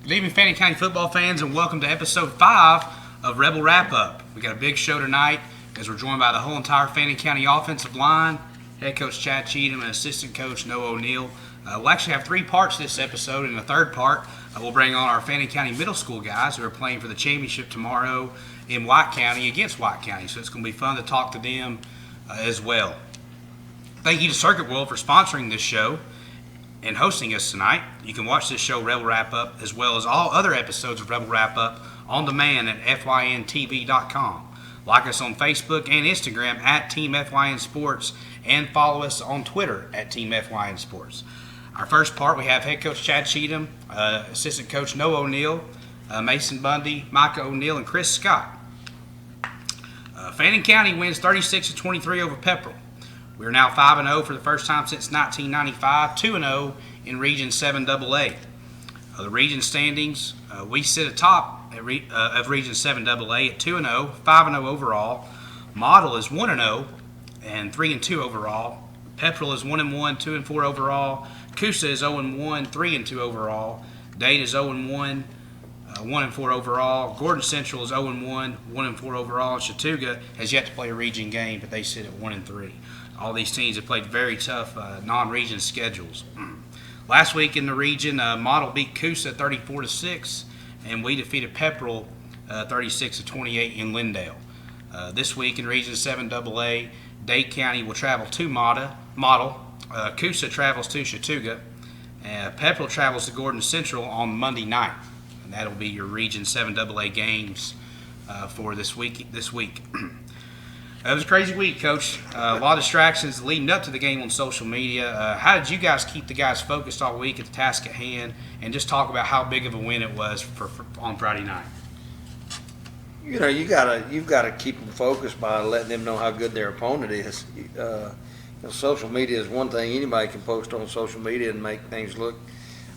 Good evening, Fannin County football fans, and welcome to episode 5 of Rebel Wrap Up. We got a big show tonight as we're joined by the whole entire Fannin County offensive line, head coach Chad Cheatham and assistant coach Noah O'Neill. We'll actually have 3 parts this episode. In the third part, we'll bring on our Fannin County middle school guys who are playing for the championship tomorrow in White County against White County. So it's going to be fun to talk to them as well. Thank you to Circuit World for sponsoring this show and hosting us tonight. You can watch this show, Rebel Wrap Up, as well as all other episodes of Rebel Wrap Up on demand at FYNTV.com. Like us on Facebook and Instagram at Team FYN Sports, and follow us on Twitter at Team FYN Sports. Our first part, we have head coach Chad Cheatham, assistant coach Noah O'Neill, Mason Bundy, Micah O'Neill, and Chris Scott. Fannin County wins 36-23 over Pepperell. We are now 5-0 for the first time since 1995, 2-0 in Region 7AA. The region standings, we sit atop of Region 7AA at 2-0, 5-0 overall. Model is 1-0 and 3-2 overall. Pepperell is 1-1, 2-4 overall. Coosa is 0-1, 3-2 overall. Dade is 0-1, 1-4 overall. Gordon Central is 0-1, 1-4 overall. Chattooga has yet to play a region game, but they sit at 1-3. All these teams have played very tough non-region schedules. Last week in the region, Model beat Coosa 34-6, and we defeated Pepperell 36-28 in Lindale. This week in Region 7AA, Dade County will travel to Model. Coosa travels to Chattooga. Pepperell travels to Gordon Central on Monday night. And that'll be your Region 7AA games for this week. It was a crazy week, Coach. A lot of distractions leading up to the game on social media. How did you guys keep the guys focused all week at the task at hand, and just talk about how big of a win it was on Friday night? You know, you've got to keep them focused by letting them know how good their opponent is. Social media is one thing. Anybody can post on social media and make things look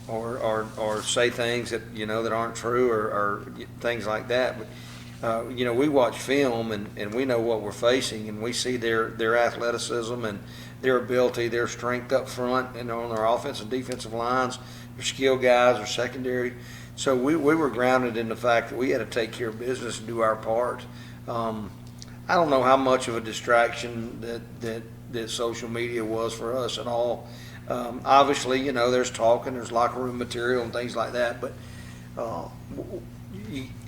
or say things that that aren't true or things like that. But we watch film and we know what we're facing, and we see their athleticism and their ability, their strength up front and on their offensive and defensive lines, their skill guys, their secondary. So we were grounded in the fact that we had to take care of business and do our part. I don't know how much of a distraction that social media was for us at all. Obviously, there's talk and there's locker room material and things like that, but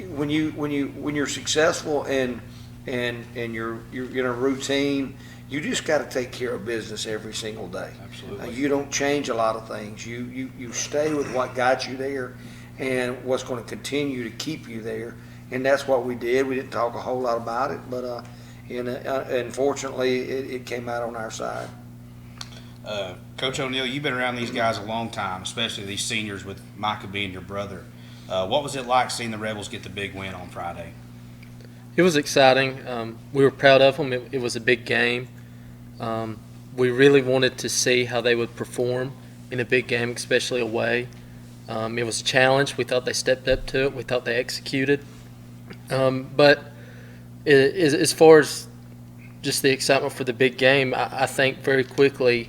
when you're successful and you're in a routine, you just got to take care of business every single day. Absolutely. You don't change a lot of things. You stay with what got you there and what's going to continue to keep you there, and that's what we did. We didn't talk a whole lot about it, but unfortunately, it came out on our side. Coach O'Neill, you've been around these guys a long time, especially these seniors with Micah being your brother. What was it like seeing the Rebels get the big win on Friday? It was exciting. We were proud of them. It was a big game. We really wanted to see how they would perform in a big game, especially away. It was a challenge. We thought they stepped up to it. We thought they executed. But as far as just the excitement for the big game, I think very quickly,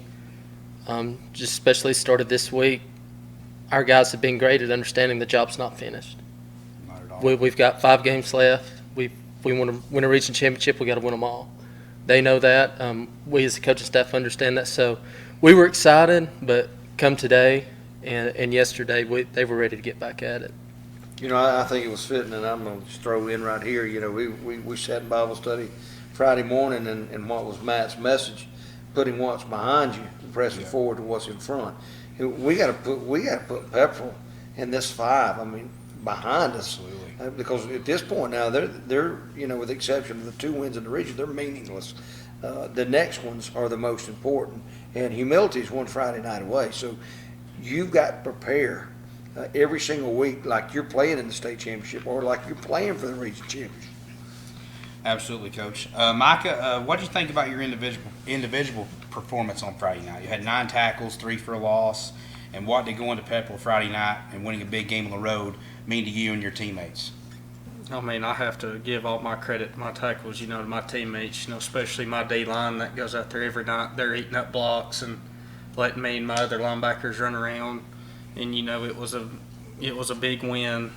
just especially started this week, our guys have been great at understanding the job's not finished. Not at all. We've got 5 games left. We want to win a region championship. We got to win them all. They know that. We as the coaching staff understand that. So we were excited, but come today and yesterday, they were ready to get back at it. I think it was fitting, and I'm going to just throw in right here. We sat in Bible study Friday morning, and what was Matt's message? Putting what's behind you, pressing forward to what's in front. We got to put Pepperell in this 5. I mean, behind us. Absolutely. Because at this point now, they're with the exception of the 2 wins in the region, they're meaningless. The next ones are the most important, and humility's one Friday night away. So you've got to prepare every single week like you're playing in the state championship or like you're playing for the region championship. Absolutely, Coach. Micah, what did you think about your individual performance on Friday night? You had 9 tackles, 3 for a loss, and what did going to Pepperell Friday night and winning a big game on the road mean to you and your teammates? I mean, I have to give all my credit to my tackles, to my teammates, especially my D-line that goes out there every night. They're eating up blocks and letting me and my other linebackers run around. And, it was a it was a big win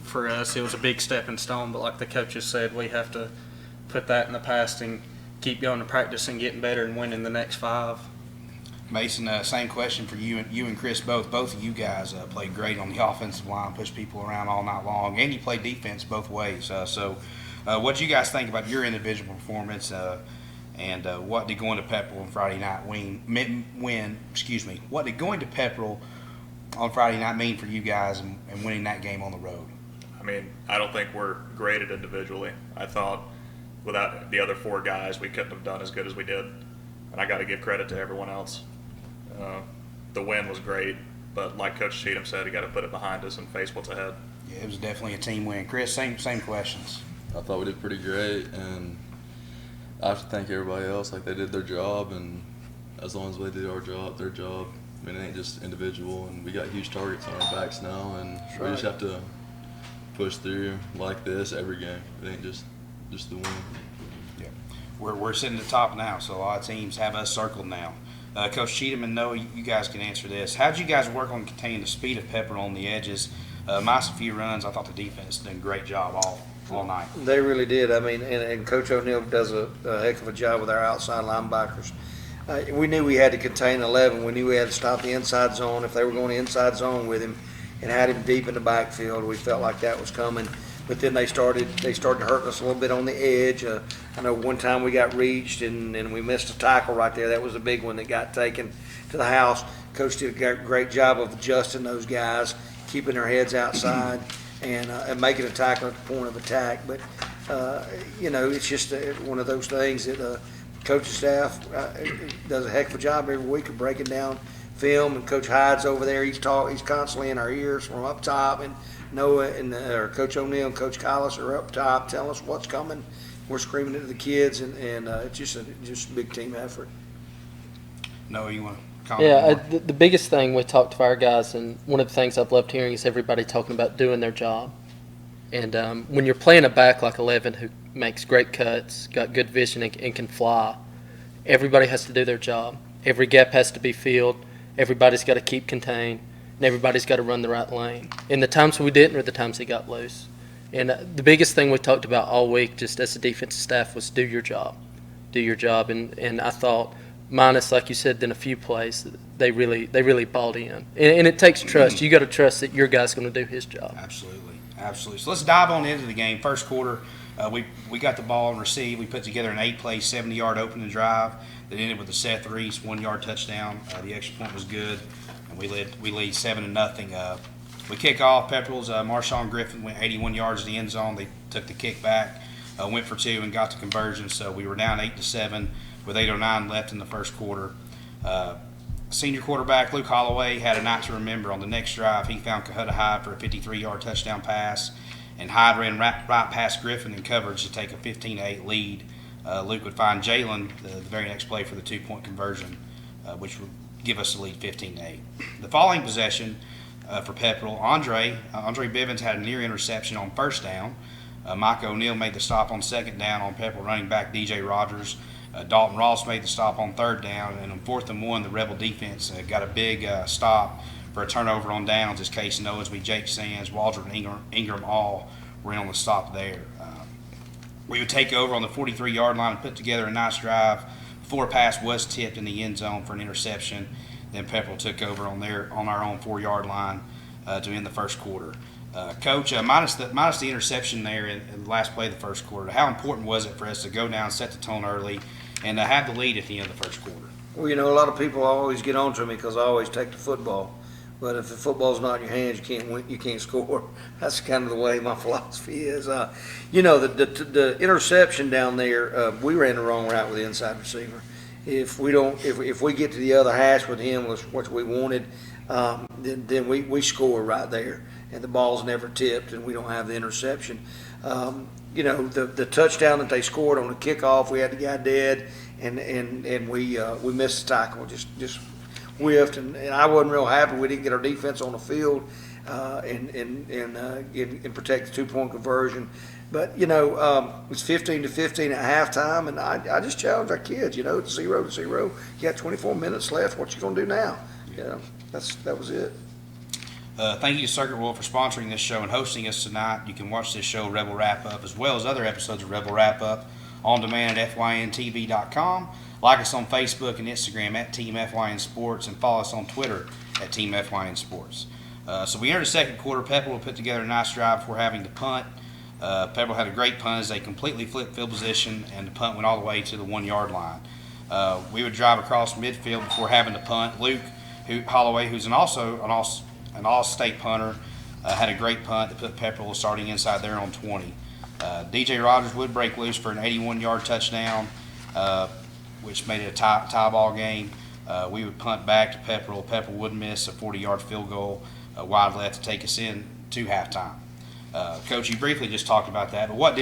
for us. It was a big stepping stone, but like the coaches said, we have to put that in the past and keep going to practice and getting better and winning the next 5. Mason, same question for you and Chris both. Both of you guys played great on the offensive line, pushed people around all night long, and you played defense both ways. What do you guys think about your individual performance, and what did going to Pepperell on Friday night what did going to Pepperell on Friday night mean for you guys and winning that game on the road? I mean, I don't think we're graded individually. I thought without the other 4 guys, we couldn't have done as good as we did, and I got to give credit to everyone else. The win was great, but like Coach Cheatham said, you got to put it behind us and face what's ahead. Yeah, it was definitely a team win. Chris, same questions. I thought we did pretty great, and I have to thank everybody else. Like, they did their job, and as long as we did their job, I mean, it ain't just individual, and we got huge targets on our backs now, and we just have to push through like this every game. It ain't just the win. Yeah, we're sitting at the top now, so a lot of teams have us circled now. Coach Cheatham and Noah, you guys can answer this. How did you guys work on containing the speed of Pepperell on the edges? Minus a few runs, I thought the defense did a great job all night. They really did. I mean, and Coach O'Neill does a heck of a job with our outside linebackers. We knew we had to contain 11. We knew we had to stop the inside zone if they were going to inside zone with him, and had him deep in the backfield. We felt like that was coming. But then they started hurting us a little bit on the edge. I know one time we got reached and we missed a tackle right there. That was a big one that got taken to the house. Coach did a great job of adjusting those guys, keeping their heads outside, and making a tackle at the point of attack. But it's just one of those things that coaching staff does a heck of a job every week of breaking down film. And Coach Hyde's over there. He's constantly in our ears from up top, and Noah and Coach O'Neill and Coach Collis are up top telling us what's coming. We're screaming it to the kids, and it's just a big team effort. Noah, you want to comment? Yeah, the biggest thing we talked to our guys, and one of the things I've loved hearing is everybody talking about doing their job. And when you're playing a back like 11 who makes great cuts, got good vision, and can fly, everybody has to do their job. Every gap has to be filled. Everybody's got to keep contained. And everybody's got to run the right lane. And the times we didn't are the times they got loose. And the biggest thing we talked about all week, just as a defensive staff, was do your job. Do your job. And I thought, minus, like you said, then a few plays, they really bought in. And it takes trust. You got to trust that your guy's going to do his job. Absolutely. So let's dive on into the game. First quarter, we got the ball and received. We put together an 8-play, 70-yard opening drive that ended with a Seth Reese 1-yard touchdown. The extra point was good, and we lead 7-0. We kick off. Pepperell's Marshawn Griffin went 81 yards to the end zone. They took the kick back, went for 2, and got the conversion. So we were down 8-7 with 8:09 left in the first quarter. Senior quarterback Luke Holloway had a night to remember. On the next drive, he found Kahutta Hyde for a 53-yard touchdown pass, and Hyde ran right past Griffin in coverage to take a 15-8 lead. Luke would find Jalen the very next play for the 2-point conversion, which would give us the lead 15-8. The following possession for Pepperell, Andre Bivens had a near interception on first down. Mike O'Neill made the stop on second down on Pepperell running back DJ Rogers. Dalton Ross made the stop on third down, and on 4th and 1, the Rebel defense got a big stop for a turnover on downs, as Casey Nosby, Jake Sands, Waldron, and Ingram all were in on the stop there. We would take over on the 43-yard line and put together a nice drive before a pass was tipped in the end zone for an interception. Then Pepperell took over on our own 4-yard line to end the first quarter. Coach, minus the interception there in the last play of the first quarter, how important was it for us to go down, set the tone early, and have the lead at the end of the first quarter? Well, a lot of people always get on to me because I always take the football. But if the football's not in your hands, you can't win, you can't score. That's kind of the way my philosophy is. The interception down there, we ran the wrong route with the inside receiver. If we get to the other hash with him, which we wanted, then we score right there, and the ball's never tipped, and we don't have the interception. The touchdown that they scored on the kickoff, we had the guy dead, and we missed the tackle, just whiffed, and I wasn't real happy we didn't get our defense on the field and protect the 2-point conversion. But it's 15-15 at halftime, and I just challenge our kids. It's 0-0. You got 24 minutes left. What you gonna do now? That was it. Thank you to Circuit World for sponsoring this show and hosting us tonight. You can watch this show, Rebel Wrap Up, as well as other episodes of Rebel Wrap Up on demand at FYNTV.com. Like us on Facebook and Instagram at Team FYN Sports, and follow us on Twitter at Team FYN Sports. So we entered the second quarter. Pepperell put together a nice drive before having to punt. Pepperell had a great punt as they completely flipped field position, and the punt went all the way to the 1 yard line. We would drive across midfield before having to punt. Luke Holloway, who's an all-state punter, had a great punt that put Pepperell starting inside there on 20. DJ Rogers would break loose for an 81-yard touchdown, which made it a tie ball game. We would punt back to Pepperell. Pepperell would miss a 40-yard field goal wide left to take us in to halftime. Coach, you briefly just talked about that, but what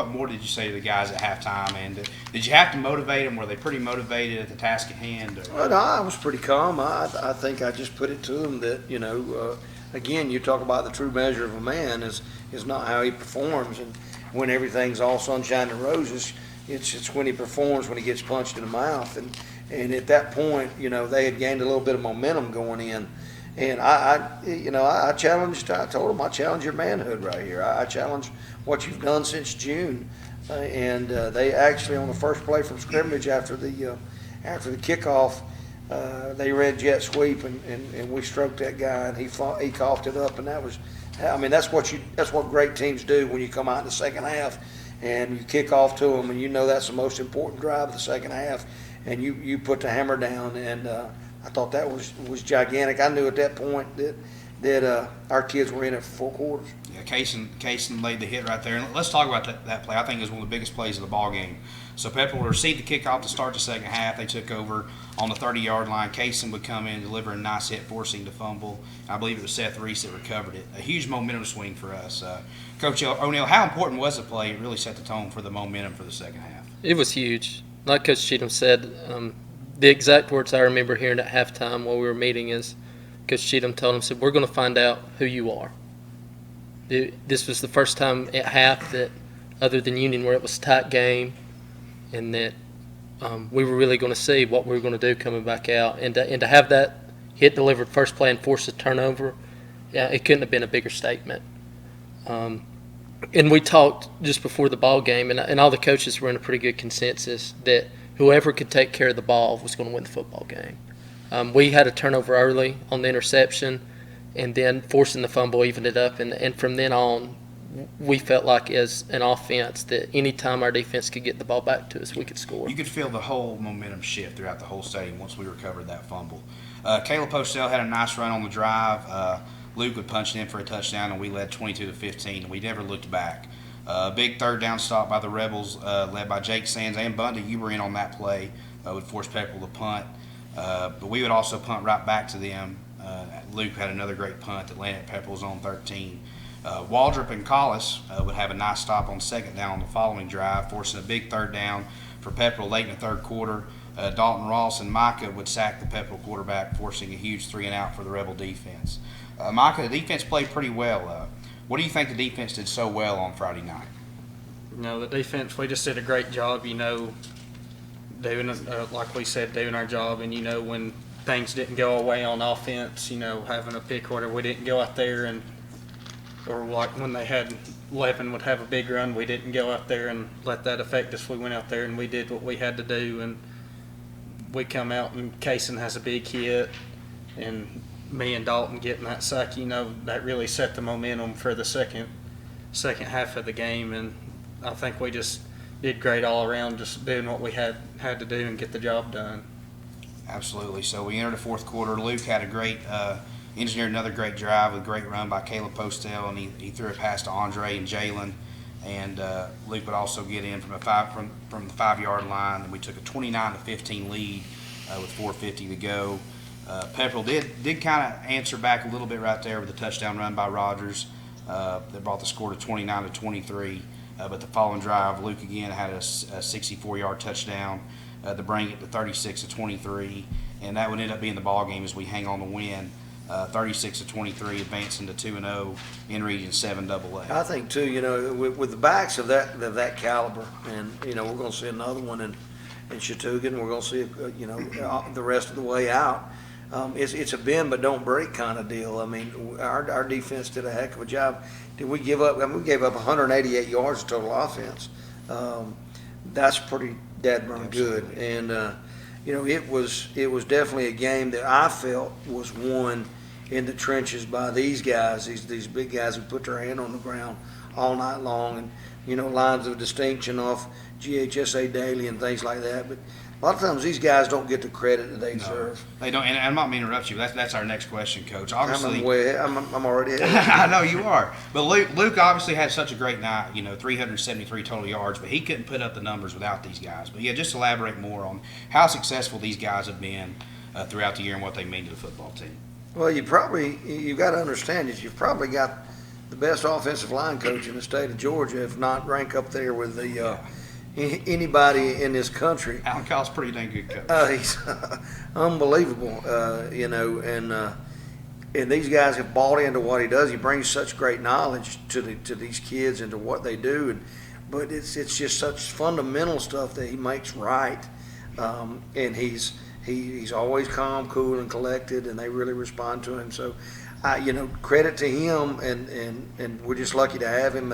more did you say to the guys at halftime? And did you have to motivate them? Were they pretty motivated at the task at hand? Well, no, I was pretty calm. I think I just put it to them that, again, you talk about the true measure of a man is not how he performs, and when everything's all sunshine and roses, it's when he performs, when he gets punched in the mouth. And at that point, they had gained a little bit of momentum going in. And I challenged. I told them, I challenge your manhood right here. I challenge what you've done since June. And they actually, on the first play from scrimmage after the kickoff, they ran jet sweep, and we stroked that guy, and he coughed it up, and that's what great teams do when you come out in the second half and you kick off to them, and that's the most important drive of the second half, and you put the hammer down, and I thought that was gigantic. I knew at that point that our kids were in it for 4 quarters. Yeah, Kaysen laid the hit right there. And let's talk about that play. I think it was one of the biggest plays of the ball game. So Pepperell received the kickoff to start the second half. They took over on the 30-yard line. Kaysen would come in, deliver a nice hit, forcing the fumble. I believe it was Seth Reese that recovered it. A huge momentum swing for us. Coach O'Neill, how important was the play? It really set the tone for the momentum for the second half. It was huge. Like Coach Cheatham said, the exact words I remember hearing at halftime while we were meeting is Coach Cheatham told him, said, "We're going to find out who you are." This was the first time at half that, other than Union, where it was a tight game, and that we were really going to see what we were going to do coming back out. And to have that hit delivered first play and force a turnover, it couldn't have been a bigger statement. And we talked just before the ball game, and all the coaches were in a pretty good consensus that whoever could take care of the ball was going to win the football game. We had a turnover early on the interception, and then forcing the fumble evened it up. And from then on, we felt like as an offense that any time our defense could get the ball back to us, we could score. You could feel the whole momentum shift throughout the whole stadium once we recovered that fumble. Caleb Postell had a nice run on the drive. Luke would punch it in for a touchdown, and we led 22-15, and we never looked back. Big third down stop by the Rebels, led by Jake Sands and Bundy. You were in on that play. Would force Pepperell to punt. But we would also punt right back to them. Luke had another great punt that landed at Pepperell's on 13. Waldrop and Collis would have a nice stop on second down on the following drive, forcing a big third down for Pepperell late in the third quarter. Dalton Ross and Micah would sack the Pepperell quarterback, forcing a huge 3-and-out for the Rebel defense. Micah, the defense played pretty well. What do you think the defense did so well on Friday night? The defense, we just did a great job, doing, like we said, doing our job. And, when things didn't go away on offense, having a pick order, we didn't go out there or like when they had Levin would have a big run, we didn't go out there and let that affect us. We went out there and we did what we had to do. And we come out and Kaysen has a big hit, and me and Dalton getting that sack, that really set the momentum for the second half of the game. And I think we just did great all around, just doing what we had to do and get the job done. Absolutely. So we entered the fourth quarter. Luke had engineered another great drive with a great run by Caleb Postell, and he threw a pass to Andre and Jalen. And Luke would also get in from the 5-yard line, and we took a 29-15 lead with 4:50 to go. Pepperell did kind of answer back a little bit right there with a touchdown run by Rogers that brought the score to 29-23. But the following drive, Luke again had a 64-yard touchdown to bring it to 36-23, and that would end up being the ball game as we hang on to win. 36-23, advancing to 2-0 in Region 7 AA. I think too, with the backs of that caliber, and we're going to see another one in Chattoogan. We're going to see the rest of the way out. it's a bend but don't break kind of deal. I mean, our defense did a heck of a job. Did we give up? I mean, we gave up 188 yards of total offense. That's pretty dadburn good. And it was definitely a game that I felt was won in the trenches by these guys, these big guys who put their hand on the ground all night long, and lines of distinction off GHSA Daily and things like that. But a lot of times these guys don't get the credit that they deserve. They don't, and I'm not meaning to interrupt you. That's our next question, Coach. Obviously, I'm already ahead. I know you are, but Luke obviously had such a great night. 373 total yards, but he couldn't put up the numbers without these guys. But yeah, just elaborate more on how successful these guys have been throughout the year and what they mean to the football team. Well, you've got to understand that you've probably got the best offensive line coach in the state of Georgia, if not rank up there with anybody in this country. Alan Kyle's a pretty dang good coach. He's unbelievable, and these guys have bought into what he does. He brings such great knowledge to these kids and to what they do, but it's just such fundamental stuff that he makes right, and he's always calm, cool, and collected, and they really respond to him. So, credit to him, and we're just lucky to have him,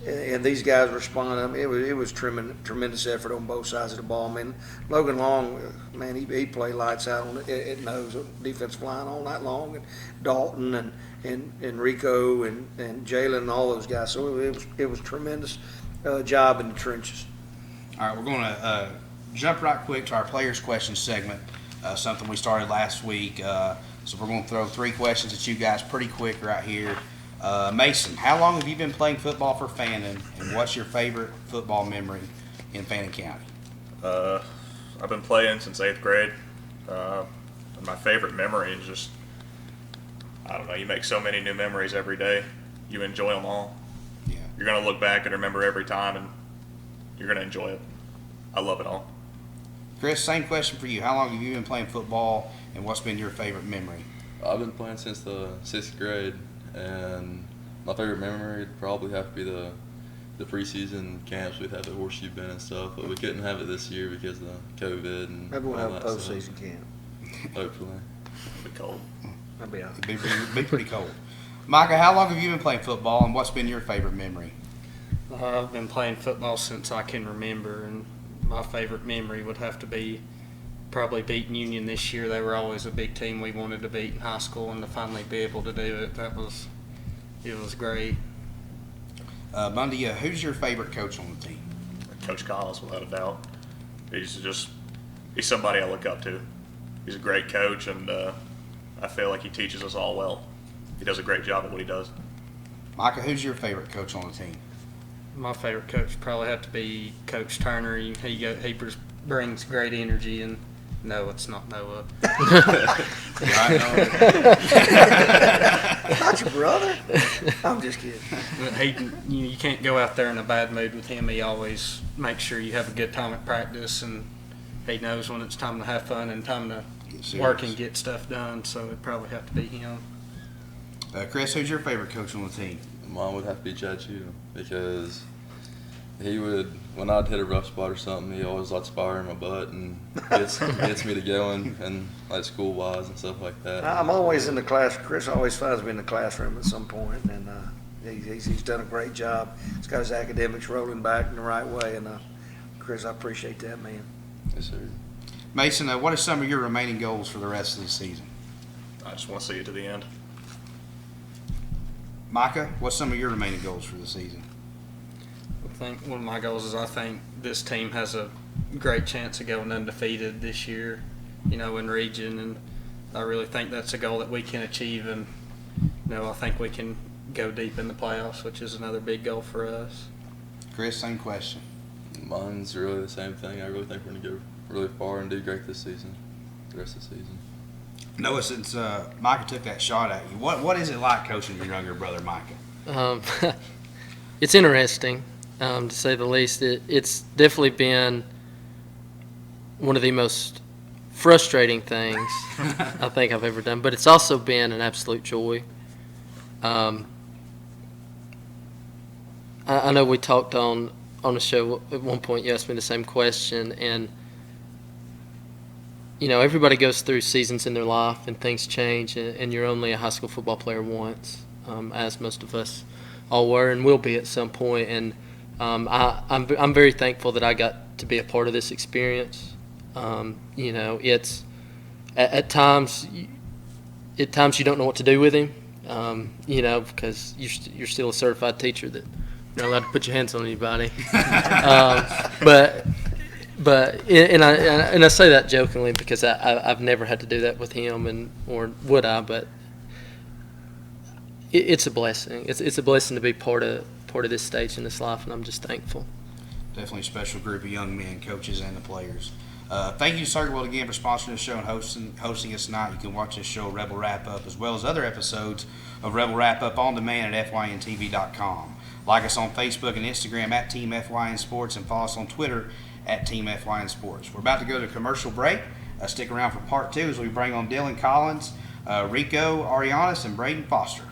and these guys respond. I mean, it was tremendous effort on both sides of the ball. I mean, Logan Long, man, he played lights out at nose, defensive line all night long, and Dalton and Rico and Jalen and all those guys. So it was tremendous job in the trenches. All right, we're going to jump right quick to our players' questions segment, something we started last week. So we're going to throw 3 questions at you guys pretty quick right here. Mason, how long have you been playing football for Fannin, and what's your favorite football memory in Fannin County? I've been playing since 8th grade. And my favorite memory is just, I don't know, you make so many new memories every day. You enjoy them all. Yeah. You're going to look back and remember every time, and you're going to enjoy it. I love it all. Chris, same question for you. How long have you been playing football, and what's been your favorite memory? I've been playing since the 6th grade, and my favorite memory would probably have to be the preseason camps we'd have at Horseshoe Bend and stuff, but we couldn't have it this year because of COVID and Maybe we'll all have a that stuff. postseason camp. Hopefully. It'll be cold. That'd be all right. It'd be pretty cold. Micah, how long have you been playing football, and what's been your favorite memory? I've been playing football since I can remember, and my favorite memory would have to be probably beating Union this year. They were always a big team we wanted to beat in high school, and to finally be able to do it, it was great. Bundy, who's your favorite coach on the team? Coach Collins, without a doubt. He's somebody I look up to. He's a great coach, and I feel like he teaches us all well. He does a great job at what he does. Micah, who's your favorite coach on the team? My favorite coach probably have to be Coach Turner. He brings great energy, and no, it's not Noah. Not your brother? I'm just kidding. But you can't go out there in a bad mood with him. He always makes sure you have a good time at practice, and he knows when it's time to have fun and time to work and get stuff done. So it'd probably have to be him. Chris, who's your favorite coach on the team? Mine would have to be Chad Cheatham because he would, when I'd hit a rough spot or something, he always likes fire in my butt and gets me to going, and like school-wise and stuff like that. I'm always in the class. Chris always finds me in the classroom at some point, and he's done a great job. He's got his academics rolling back in the right way, and Chris, I appreciate that, man. Yes, sir. Mason, what are some of your remaining goals for the rest of the season? I just want to see it to the end. Micah, what's some of your remaining goals for the season? I think one of my goals is I think this team has a great chance of going undefeated this year, in region, and I really think that's a goal that we can achieve, and I think we can go deep in the playoffs, which is another big goal for us. Chris, same question. Mine's really the same thing. I really think we're going to go really far and do great this season, the rest of the season. Noah, since Micah took that shot at you, what is it like coaching your younger brother, Micah? It's interesting, to say the least. It's definitely been one of the most frustrating things I think I've ever done, but it's also been an absolute joy. I know we talked on the show at one point. You asked me the same question, and everybody goes through seasons in their life and things change, and you're only a high school football player once, as most of us all were and will be at some point. And I'm very thankful that I got to be a part of this experience. It's at times you don't know what to do with him, because you're still a certified teacher that you're not allowed to put your hands on anybody. And I say that jokingly because I've never had to do that with him, or would I? But it's a blessing. It's a blessing to be part of this stage in this life, and I'm just thankful. Definitely a special group of young men, coaches, and the players. Thank you to Circuit World again for sponsoring the show and hosting us tonight. You can watch this show, Rebel Wrap Up, as well as other episodes of Rebel Wrap Up on demand at FYNTV.com. Like us on Facebook and Instagram at Team FYN Sports, and follow us on Twitter at Team FYN Sports. We're about to go to a commercial break. Stick around for part 2 as we bring on Dylan Collins, Rico Arianis, and Braden Foster.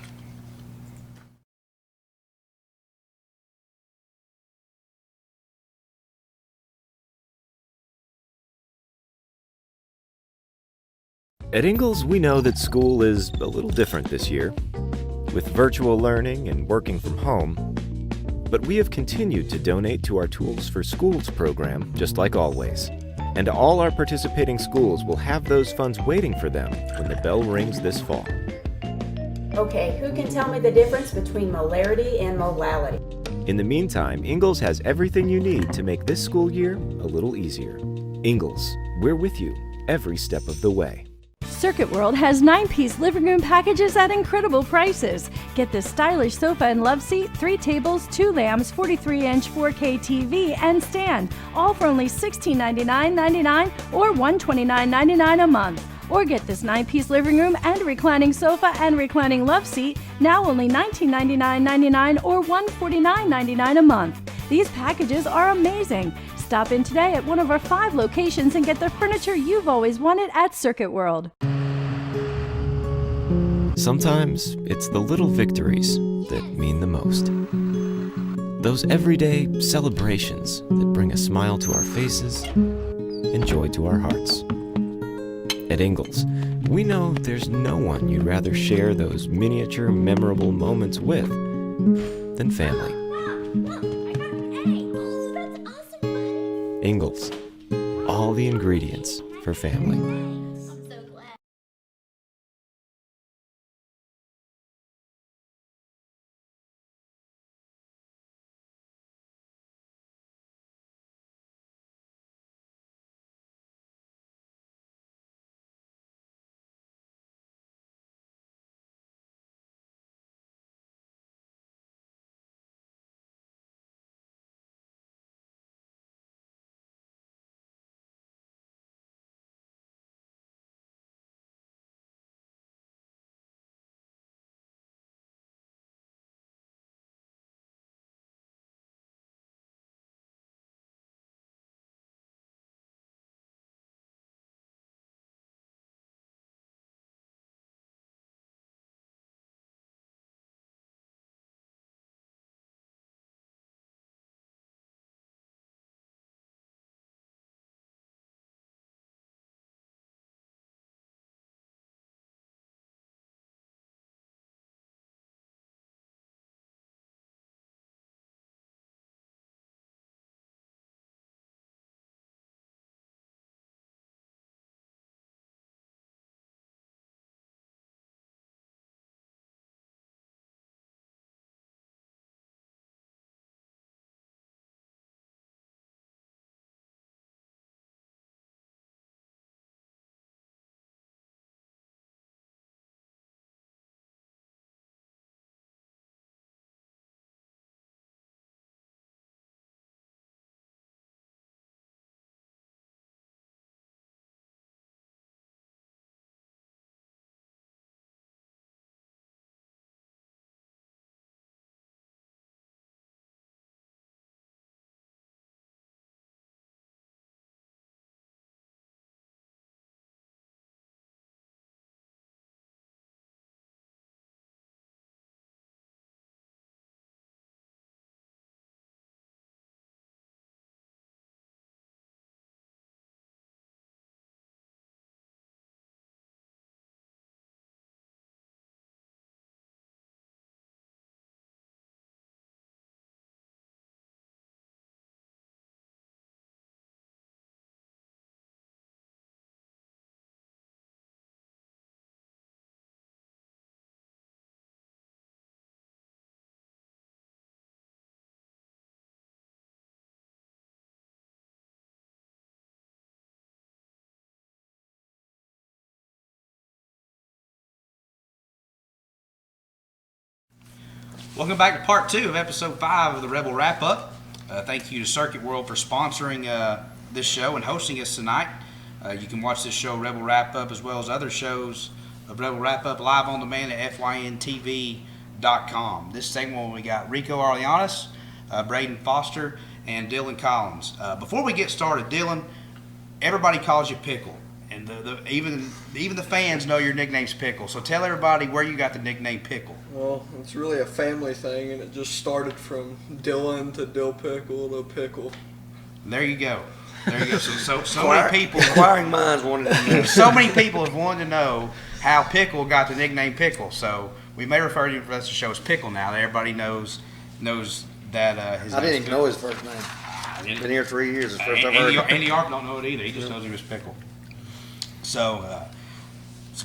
At Ingalls, we know that school is a little different this year, with virtual learning and working from home. But we have continued to donate to our Tools for Schools program, just like always. And all our participating schools will have those funds waiting for them when the bell rings this fall. Okay, who can tell me the difference between molarity and molality? In the meantime, Ingalls has everything you need to make this school year a little easier. Ingalls, we're with you every step of the way. Circuit World has 9-piece living room packages at incredible prices. Get this stylish sofa and love seat, 3 tables, 2 lamps, 43-inch 4K TV, and stand, all for only $1699.99 or $129.99 a month. Or get this 9-piece living room and reclining sofa and reclining love seat, now only $1999.99 or $149.99 a month. These packages are amazing. Stop in today at one of our 5 locations and get the furniture you've always wanted at Circuit World. Sometimes it's the little victories that mean the most. Those everyday celebrations that bring a smile to our faces and joy to our hearts. At Ingalls, we know there's no one you'd rather share those miniature, memorable moments with than family. Ingalls, all the ingredients for family. Welcome back to part 2 of episode 5 of the Rebel Wrap Up. Thank you to Circuit World for sponsoring this show and hosting us tonight. You can watch this show, Rebel Wrap Up, as well as other shows of Rebel Wrap Up live on demand at FYNTV.com. This segment we got Rico Arlianis, Braden Foster, and Dylan Collins. Before we get started, Dylan, everybody calls you Pickle, and even the fans know your nickname's Pickle. So tell everybody where you got the nickname Pickle. Well, it's really a family thing, and it just started from Dylan to Dill Pickle to Pickle. There you go. So many people, Inquiring minds wanted to know. so many people have wanted to know how Pickle got the nickname Pickle. So we may refer to him for the rest of the show as Pickle now. That everybody knows that his. I didn't even know his first name. Been here 3 years. It's the first I've heard. Andy Arp don't know it either. He just knows him as Pickle. So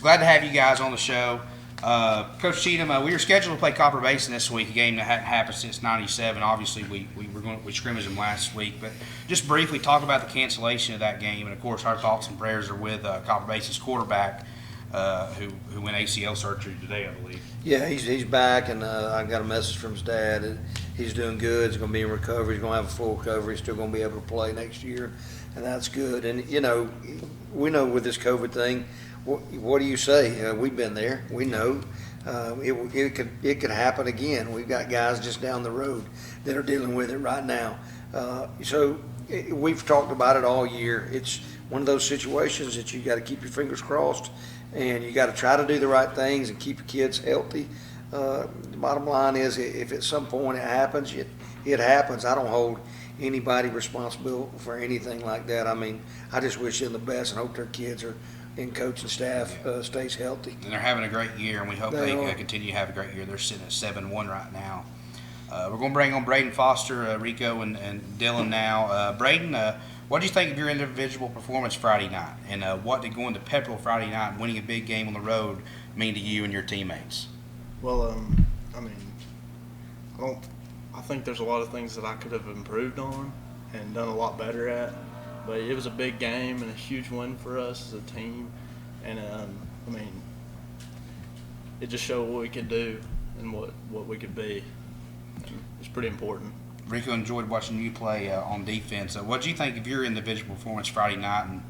glad to have you guys on the show. Coach Cheatham, we were scheduled to play Copper Basin this week, a game that hadn't happened since '97. Obviously, we scrimmaged them last week, but just briefly talk about the cancellation of that game, and of course, our thoughts and prayers are with Copper Basin's quarterback, who went ACL surgery today, I believe. Yeah, he's back, and I got a message from his dad that he's doing good. He's going to be in recovery. He's going to have a full recovery. He's still going to be able to play next year, and that's good. And we know with this COVID thing. What do you say? We've been there. We know it could happen again. We've got guys just down the road that are dealing with it right now. So we've talked about it all year. It's one of those situations that you got to keep your fingers crossed, and you got to try to do the right things and keep your kids healthy. The bottom line is, if at some point it happens, it happens. I don't hold anybody responsible for anything like that. I mean, I just wish them the best and hope their kids and coach and staff stays healthy. And they're having a great year, and we hope they continue to have a great year. They're sitting at 7-1 right now. We're going to bring on Braden Foster, Rico, and Dylan now. Braden, what do you think of your individual performance Friday night? And what did going to Pepperell Friday night and winning a big game on the road mean to you and your teammates? Well, I mean, I think there's a lot of things that I could have improved on and done a lot better at. But it was a big game and a huge win for us as a team. And, I mean, it just showed what we could do and what we could be. And it's pretty important. Rico, enjoyed watching you play on defense. What did you think of your individual performance Friday night, and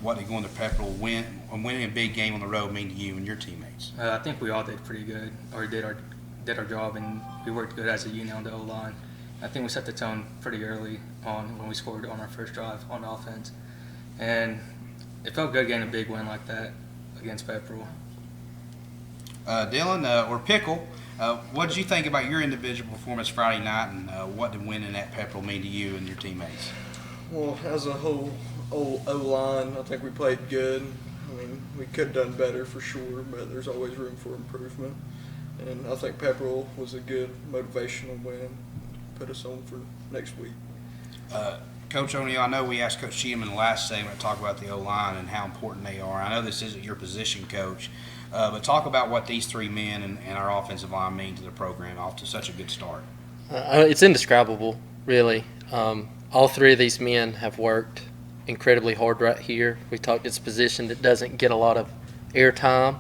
what did going to Pepperell winning a big game on the road mean to you and your teammates? I think we all did pretty good, or did our job, and we worked good as a unit on the O-line. I think we set the tone pretty early on when we scored on our first drive on offense. And it felt good getting a big win like that against Pepperell. Dylan, or Pickle, what did you think about your individual performance Friday night, and what did winning at Pepperell mean to you and your teammates? Well, as a whole O-line, I think we played good. I mean, we could have done better for sure, but there's always room for improvement. And I think Pepperell was a good motivational win. Put us on for next week. Coach O'Neill, I know we asked Coach Cheatham in the last segment to talk about the O-line and how important they are. I know this isn't your position, Coach, but talk about what these three men and our offensive line mean to the program off to such a good start. It's indescribable, really. All three of these men have worked incredibly hard right here. We talked it's a position that doesn't get a lot of airtime.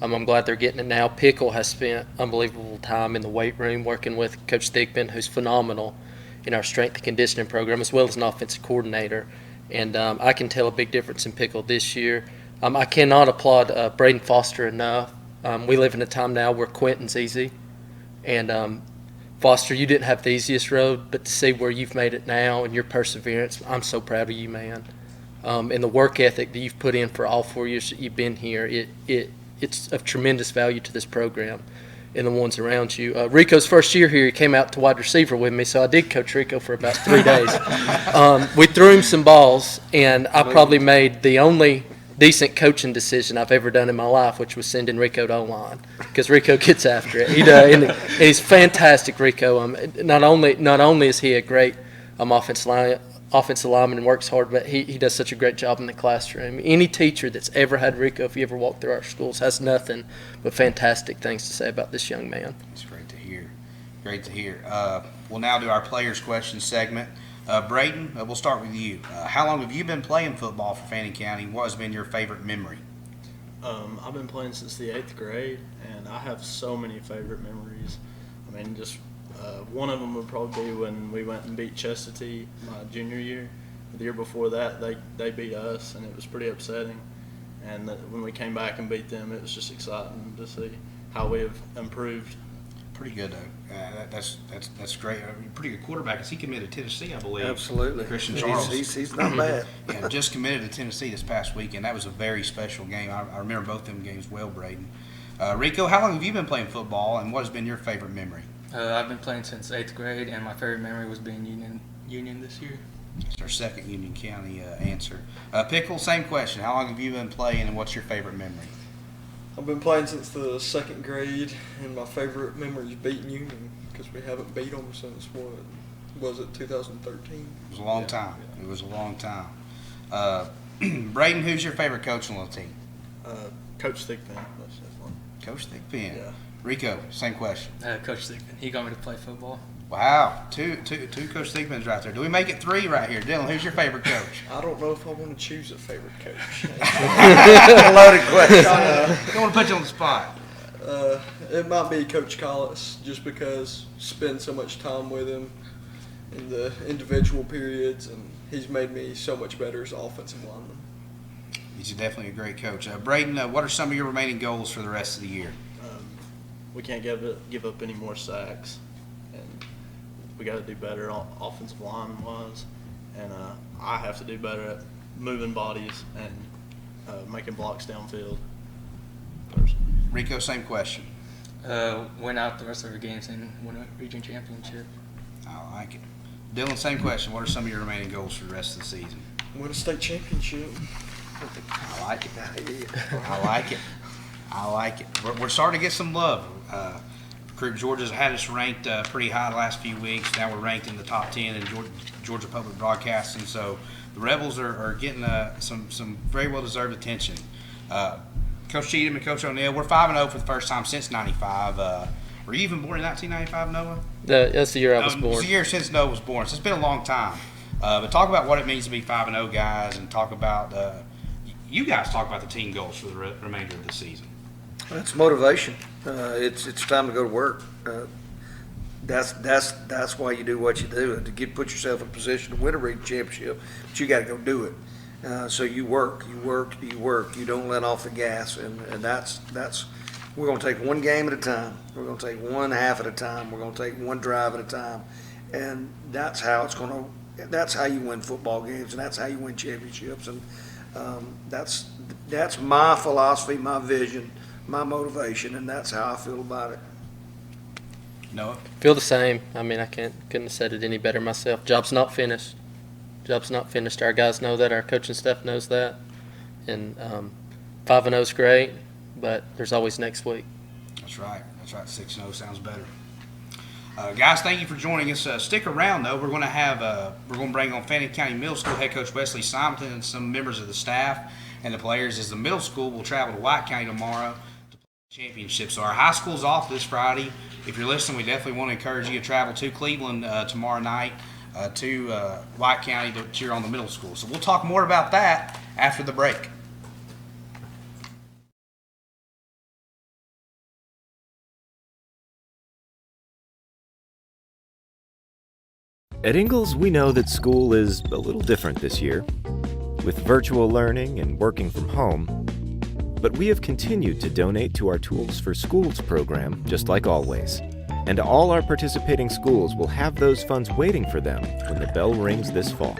I'm glad they're getting it now. Pickle has spent unbelievable time in the weight room working with Coach Thigpen, who's phenomenal in our strength and conditioning program, as well as an offensive coordinator. And I can tell a big difference in Pickle this year. I cannot applaud Braden Foster enough. We live in a time now where Quentin's easy. And Foster, you didn't have the easiest road, but to see where you've made it now and your perseverance, I'm so proud of you, man. And the work ethic that you've put in for all 4 years that you've been here, it's of tremendous value to this program and the ones around you. Rico's first year here, he came out to wide receiver with me, so I did coach Rico for about 3 days. We threw him some balls, and I probably made the only decent coaching decision I've ever done in my life, which was sending Rico to O-line, because Rico gets after it. He does, and he's fantastic, Rico. Not only is he a great offensive lineman and works hard, but he does such a great job in the classroom. Any teacher that's ever had Rico, if you ever walk through our schools, has nothing but fantastic things to say about this young man. It's great to hear. Great to hear. We'll now do our players' question segment. Braden, we'll start with you. How long have you been playing football for Fannin County? What has been your favorite memory? I've been playing since the 8th grade, and I have so many favorite memories. mean, just one of them would probably be when we went and beat Chestatee my junior year. The year before that, they beat us, and it was pretty upsetting. And when we came back and beat them, it was just exciting to see how we have improved. Pretty good, though. That's great. Pretty good quarterback. He committed to Tennessee, I believe. Absolutely. Christian Charles. He's not bad. Yeah, just committed to Tennessee this past weekend. That was a very special game. I remember both them games well, Braden. Rico, how long have you been playing football, and what has been your favorite memory? I've been playing since 8th grade, and my favorite memory was being Union this year. That's our second Union County answer. Pickle, same question. How long have you been playing, and what's your favorite memory? I've been playing since the 2nd grade, and my favorite memory is beating Union because we haven't beat them since, what was it, 2013? It was a long time. Yeah. It was a long time. Braden, who's your favorite coach on the team? Coach Thigpen. That's definitely. Coach Thigpen. Yeah. Rico, same question. Coach Thigpen. He got me to play football. Wow, two Coach Thigpens right there. Do we make it 3 right here? Dylan, who's your favorite coach? I don't know if I want to choose a favorite coach. Loaded question. Don't want to put you on the spot. It might be Coach Collis, just because I spend so much time with him in the individual periods, and he's made me so much better as an offensive lineman. He's definitely a great coach. Braden, what are some of your remaining goals for the rest of the year? We can't give up any more sacks, and we got to do better offensive line wise, and I have to do better at moving bodies and making blocks downfield. Rico, same question. Win out the rest of our games and win a region championship. I like it. Dylan, same question. What are some of your remaining goals for the rest of the season? Win a state championship. I like it. I like it. I like it. We're starting to get some love. Recruit Georgia's had us ranked pretty high the last few weeks. Now we're ranked in the top 10 in Georgia Public Broadcasting. So the Rebels are getting some very well-deserved attention. Coach Cheatham and Coach O'Neill, we're 5-0 for the first time since '95. Were you even born in 1995, Noah? That's the year I was born. It's the year since Noah was born, so it's been a long time. But talk about what it means to be 5-0 guys, and talk about you guys talk about the team goals for the remainder of the season. It's motivation. It's time to go to work. That's why you do what you do, to put yourself in a position to win a region championship. But you got to go do it. So you work. You don't let off the gas, and that's. We're going to take one game at a time. We're going to take one half at a time. We're going to take one drive at a time, and that's how it's going to. That's how you win football games, and that's how you win championships. And that's my philosophy, my vision, my motivation, and that's how I feel about it. Noah? Feel the same. I mean, couldn't have said it any better myself. Job's not finished. Our guys know that. Our coaching staff knows that. And 5-0 is great, but there's always next week. That's right. 6-0 sounds better. Guys, thank you for joining us. Stick around, though. We're going to bring on Fannin County Middle School head coach Wesley Simonton and some members of the staff and the players, as the middle school will travel to White County tomorrow to play the championship. So our high school's off this Friday. If you're listening, we definitely want to encourage you to travel to Cleveland tomorrow night to White County to cheer on the middle school. So we'll talk more about that after the break. At Ingalls, we know that school is a little different this year, with virtual learning and working from home. But we have continued to donate to our Tools for Schools program, just like always. And all our participating schools will have those funds waiting for them when the bell rings this fall.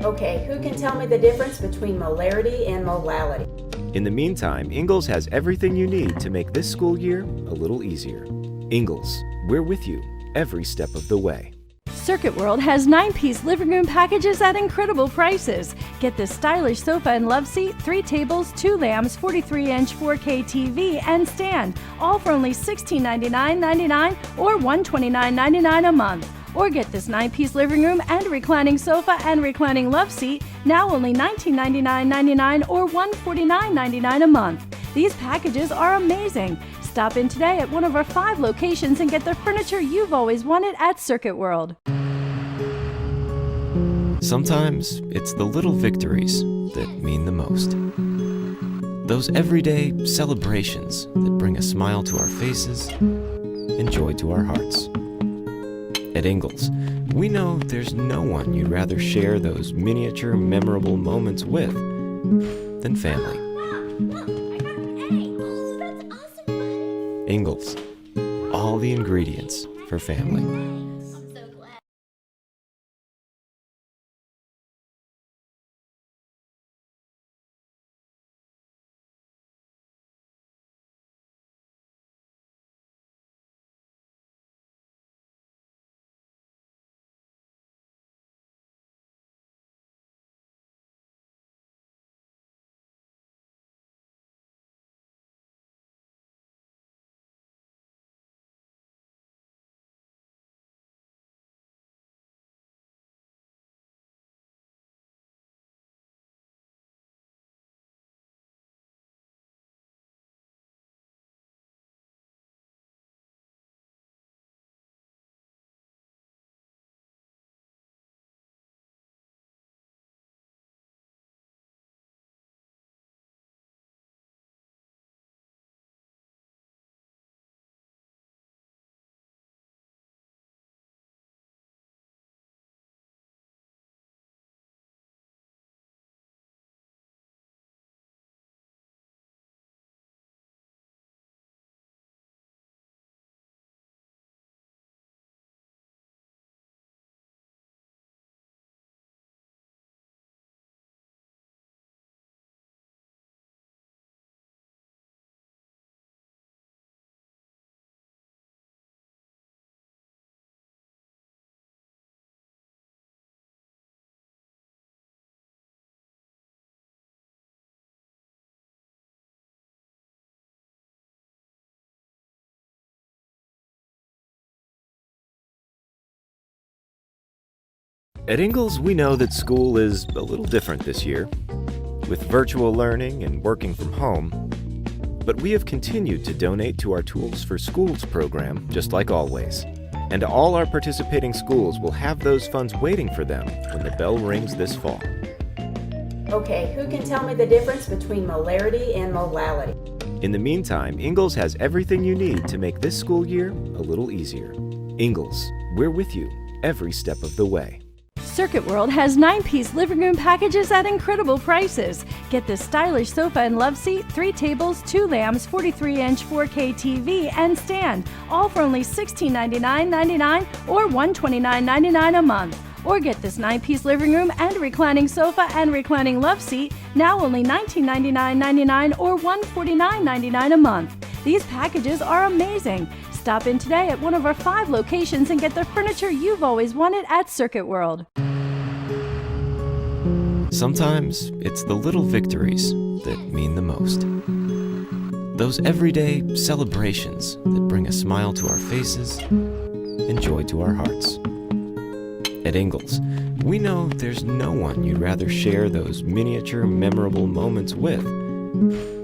Okay, who can tell me the difference between molarity and molality? In the meantime, Ingalls has everything you need to make this school year a little easier. Ingalls, we're with you every step of the way. Circuit World has 9-piece living room packages at incredible prices. Get this stylish sofa and love seat, 3 tables, 2 lamps, 43-inch 4K TV, and stand, all for only $1699.99 or $129.99 a month. Or get this 9-piece living room and reclining sofa and reclining love seat, now only $1999.99 or $149.99 a month. These packages are amazing. Stop in today at one of our 5 locations and get the furniture you've always wanted at Circuit World. Sometimes it's the little victories that mean the most. Those everyday celebrations that bring a smile to our faces and joy to our hearts. At Ingalls, we know there's no one you'd rather share those miniature, memorable moments with than family. Ingalls, all the ingredients for family. At Ingalls, we know that school is a little different this year, with virtual learning and working from home. But we have continued to donate to our Tools for Schools program, just like always. And all our participating schools will have those funds waiting for them when the bell rings this fall. Okay, who can tell me the difference between molarity and molality? In the meantime, Ingalls has everything you need to make this school year a little easier. Ingalls, we're with you every step of the way. Circuit World has 9-piece living room packages at incredible prices. Get this stylish sofa and love seat, 3 tables, 2 lamps, 43-inch 4K TV, and stand, all for only $1699.99 or $129.99 a month. Or get this 9-piece living room and reclining sofa and reclining love seat, now only $1999.99 or $149.99 a month. These packages are amazing. Stop in today at one of our 5 locations and get the furniture you've always wanted at Circuit World. Sometimes it's the little victories that mean the most. Those everyday celebrations that bring a smile to our faces and joy to our hearts. At Ingalls, we know there's no one you'd rather share those miniature, memorable moments with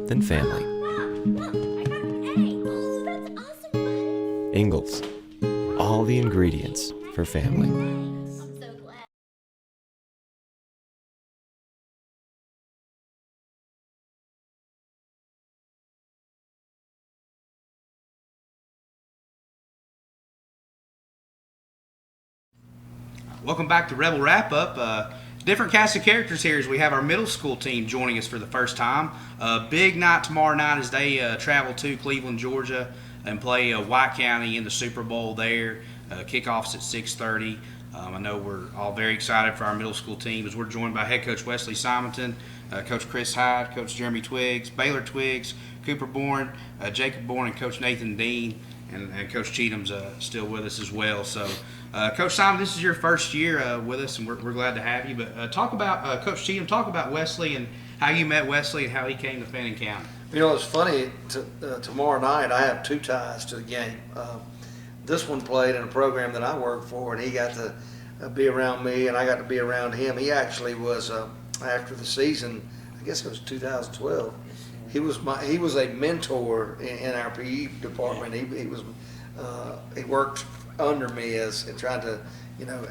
than family. Ingalls, all the ingredients for family. Welcome back to Rebel Wrap Up. Different cast of characters here as we have our middle school team joining us for the first time. Big night tomorrow night as they travel to Cleveland, Georgia, and play White County in the Super Bowl there. Kickoff's at 6:30. I know we're all very excited for our middle school team as we're joined by head coach Wesley Simonton, Coach Chris Hyde, Coach Jeremy Twiggs, Baylor Twiggs, Cooper Bourne, Jacob Bourne, and Coach Nathan Dean. And Coach Cheatham's still with us as well. So, Coach Simon, this is your first year with us, and we're glad to have you. But talk about, Coach Cheatham, talk about Wesley and how you met Wesley and how he came to Fannin County. You know, it's funny, tomorrow night I have 2 ties to the game. This one played in a program that I worked for, and he got to be around me, and I got to be around him. He actually was, after the season, I guess it was 2012, he was a mentor in our PE department. He worked under me and trying to,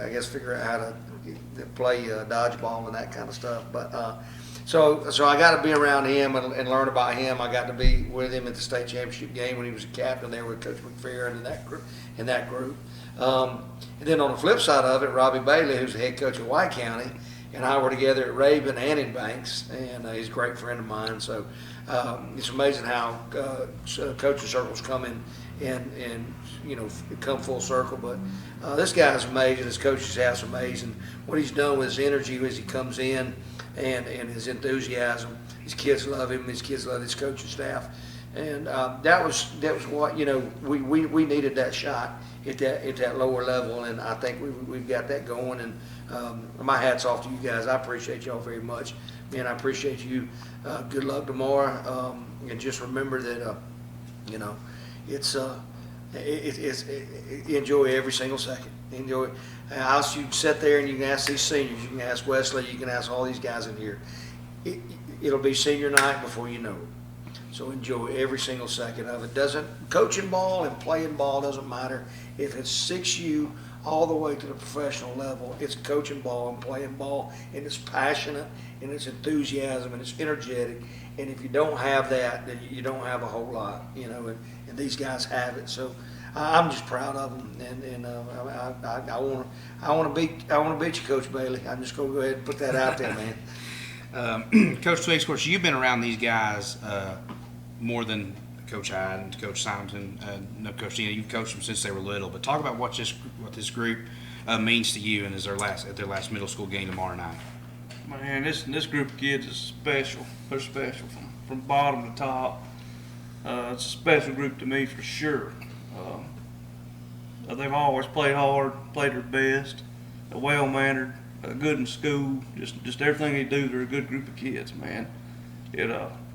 I guess figure out how to play dodgeball and that kind of stuff. But So I got to be around him and learn about him. I got to be with him at the state championship game when he was a captain there with Coach McPherson and that group. And then on the flip side of it, Robbie Bailey, who's the head coach of White County, and I were together at Raven and in Banks, and he's a great friend of mine. So it's amazing how coaching circles come in and come full circle. But this guy's amazing. His coaching staff's amazing. What he's done with his energy as he comes in and his enthusiasm. His kids love him. His kids love his coaching staff. And that was what we needed, that shot at that lower level, and I think we've got that going. And my hat's off to you guys. I appreciate y'all very much, man. I appreciate you. Good luck tomorrow, and just remember that it's enjoy every single second. Enjoy. You can sit there and you can ask these seniors. You can ask Wesley. You can ask all these guys in here. It'll be senior night before you know it. So enjoy every single second of it. Coaching ball and playing ball doesn't matter. If it 6U all the way to the professional level, it's coaching ball and playing ball, and it's passionate, and it's enthusiasm, and it's energetic. And if you don't have that, then you don't have a whole lot, and these guys have it. So I'm just proud of them, and I want to beat you, Coach Bailey. I'm just going to go ahead and put that out there, man. Coach Twiggs, of course, you've been around these guys more than Coach Hyde and Coach Simonton. No, Coach Dina, you've coached them since they were little. But talk about what this group means to you, and at their last middle school game tomorrow night. Man, this group of kids is special. They're special from bottom to top. It's a special group to me for sure. They've always played hard, played their best. They're well-mannered, good in school. Just everything they do, they're a good group of kids, man.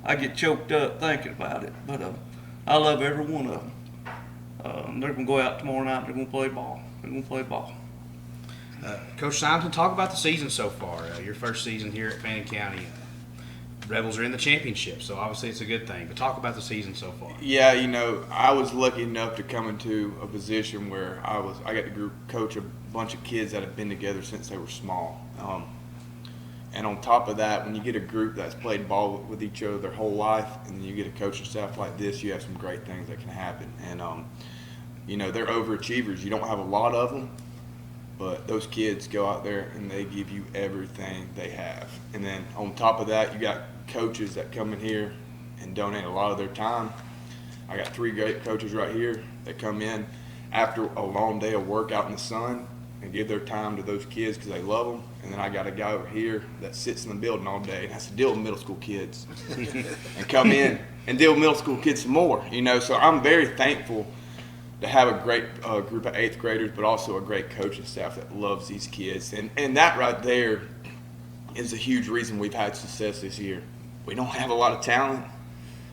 I get choked up thinking about it, but I love every one of them. They're going to go out tomorrow night. They're going to play ball. They're going to play ball. Coach Simonton, talk about the season so far. Your first season here at Fannin County. Rebels are in the championship, so obviously it's a good thing. But talk about the season so far. Yeah, I was lucky enough to come into a position where I got to coach a bunch of kids that have been together since they were small. And on top of that, when you get a group that's played ball with each other their whole life, and then you get a coaching staff like this, you have some great things that can happen. And they're overachievers. You don't have a lot of them, but those kids go out there and they give you everything they have. And then on top of that, you got coaches that come in here and donate a lot of their time. I got 3 great coaches right here that come in after a long day of work out in the sun and give their time to those kids because they love them. And then I got a guy over here that sits in the building all day and has to deal with middle school kids and come in and deal with middle school kids some more. So I'm very thankful to have a great group of 8th graders, but also a great coaching staff that loves these kids. And that right there is a huge reason we've had success this year. We don't have a lot of talent,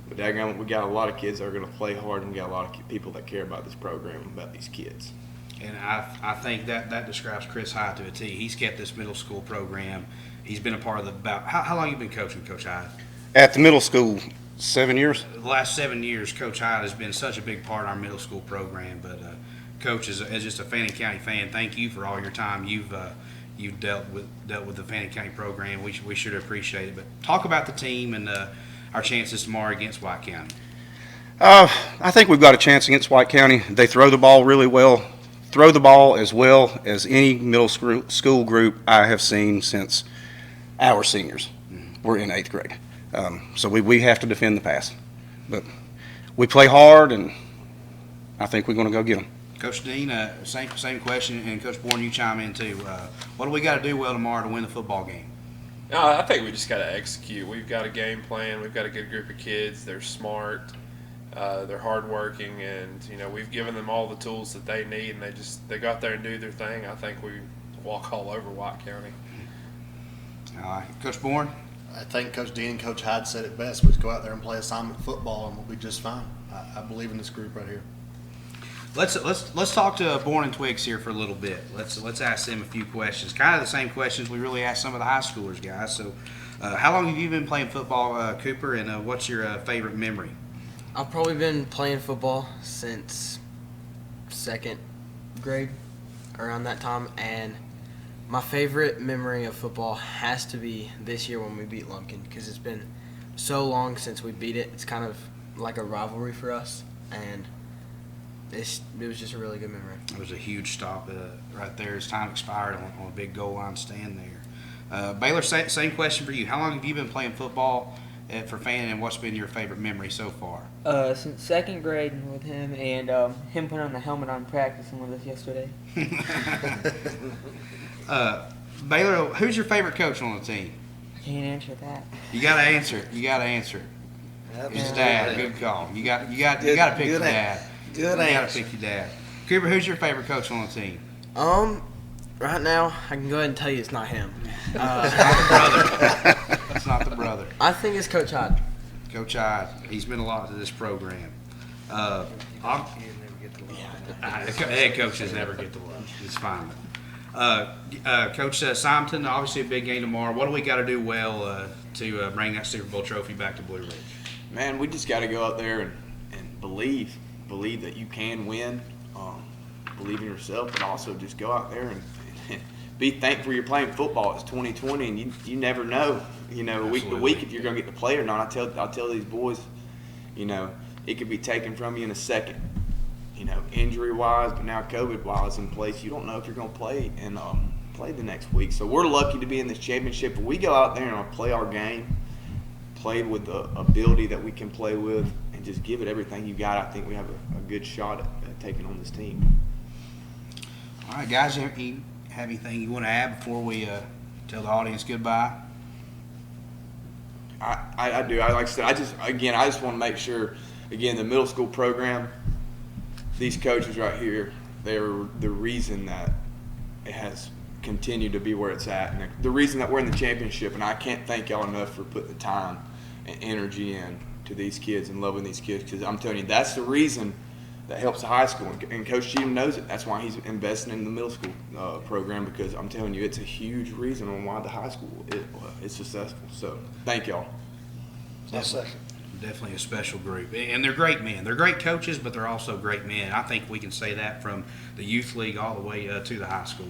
but daggone, we got a lot of kids that are going to play hard, and we got a lot of people that care about this program, about these kids. And I think that describes Chris Hyde to a T. He's kept this middle school program. He's been a part of how long have you been coaching, Coach Hyde? At the middle school, 7 years. The last 7 years, Coach Hyde has been such a big part of our middle school program. But Coach, as just a Fannin County fan, thank you for all your time you've dealt with the Fannin County program. We should appreciate it. But talk about the team and our chances tomorrow against White County. I think we've got a chance against White County. They throw the ball really well. Throw the ball as well as any middle school group I have seen since our seniors were in 8th grade. So we have to defend the pass. But we play hard, and I think we're going to go get them. Coach Dean, same question, and Coach Bourne, you chime in too. What do we got to do well tomorrow to win the football game? No, I think we just got to execute. We've got a game plan. We've got a good group of kids. They're smart. They're hardworking, and we've given them all the tools that they need, and they go out there and do their thing. I think we walk all over White County. All right, Coach Bourne. I think Coach Dean and Coach Hyde said it best. We just go out there and play assignment football, and we'll be just fine. I believe in this group right here. Let's talk to Bourne and Twiggs here for a little bit. Let's ask them a few questions. Kind of the same questions we really asked some of the high schoolers, guys. So, how long have you been playing football, Cooper? And what's your favorite memory? I've probably been playing football since 2nd grade, around that time, and My favorite memory of football has to be this year when we beat Lumpkin, because it's been so long since we beat it. It's kind of like a rivalry for us, and it was just a really good memory. It was a huge stop right there as time expired on a big goal line stand there. Baylor, same question for you. How long have you been playing football for Fannin, and what's been your favorite memory so far? Since second grade with him, and him putting on the helmet on practicing with us yesterday. Baylor, who's your favorite coach on the team? I can't answer that. You got to answer it. You got to answer it. His dad. Good call. You got to pick your dad. Good You got answer. to pick your dad. Cooper, who's your favorite coach on the team? Right now, I can go ahead and tell you it's not him. It's not the brother. It's not the brother. I think it's Coach Hyde. Coach Hyde. He's been a lot to this program. Head coaches never get to lunch. It's fine. Coach Simonton, obviously a big game tomorrow. What do we got to do well to bring that Super Bowl trophy back to Blue Ridge? Man, we just got to go out there and believe that you can win. Believe in yourself, but also just go out there and be thankful you're playing football. It's 2020, and you never know. Week to week if you're going to get to play or not. I tell these boys, it could be taken from you in a second. Injury-wise, but now COVID-wise in place, you don't know if you're going to play and play the next week. So we're lucky to be in this championship. But we go out there and play our game, play with the ability that we can play with, and just give it everything you got. I think we have a good shot at taking on this team. All right, guys, you have anything you want to add before we tell the audience goodbye? I do. Like I said, I just want to make sure, again, the middle school program, these coaches right here, they're the reason that it has continued to be where it's at, and the reason that we're in the championship. And I can't thank y'all enough for putting the time and energy in to these kids and loving these kids, because I'm telling you, that's the reason that helps the high school. And Coach Cheatham knows it. That's why he's investing in the middle school program, because I'm telling you, it's a huge reason on why the high school is successful. So thank y'all. Definitely a special group, and they're great men. They're great coaches, but they're also great men. I think we can say that from the youth league all the way to the high school.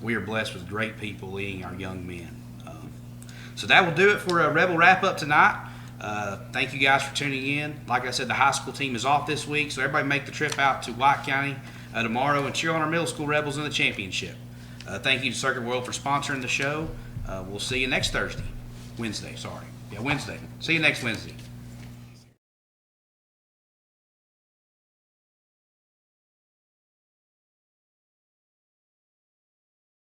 We are blessed with great people leading our young men. So that will do it for a Rebel wrap up tonight. Thank you guys for tuning in. Like I said, the high school team is off this week, so everybody make the trip out to White County tomorrow and cheer on our middle school Rebels in the championship. Thank you to Circuit World for sponsoring the show. We'll see you next Wednesday. See you next Wednesday.